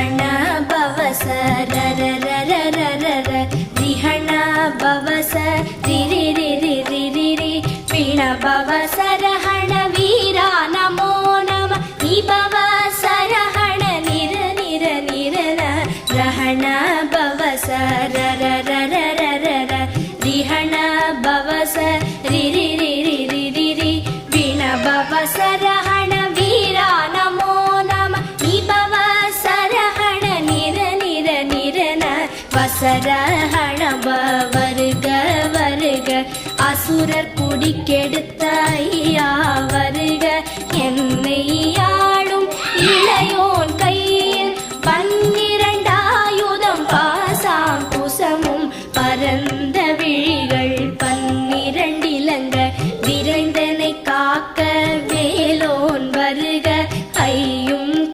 ரஹண பவச ரர ரர ரர ர ரிஹண பவச ரிரி ரிரி ரிரி ரி பிண பவச ரஹண வீரா நமோ நம நிபவச ரஹண நிர நிர நிர ரஹண பவச ரர ரர ரர ர ரிஹண பவச ரிரி ரிரி ரிரி ரி பிண பவச ரஹண வீரா நமோ நம நிபவச ரஹண நிர நிர நிர வசரஹண வருக வருக அசுரர் குடிக்கெடுத்த ஐயா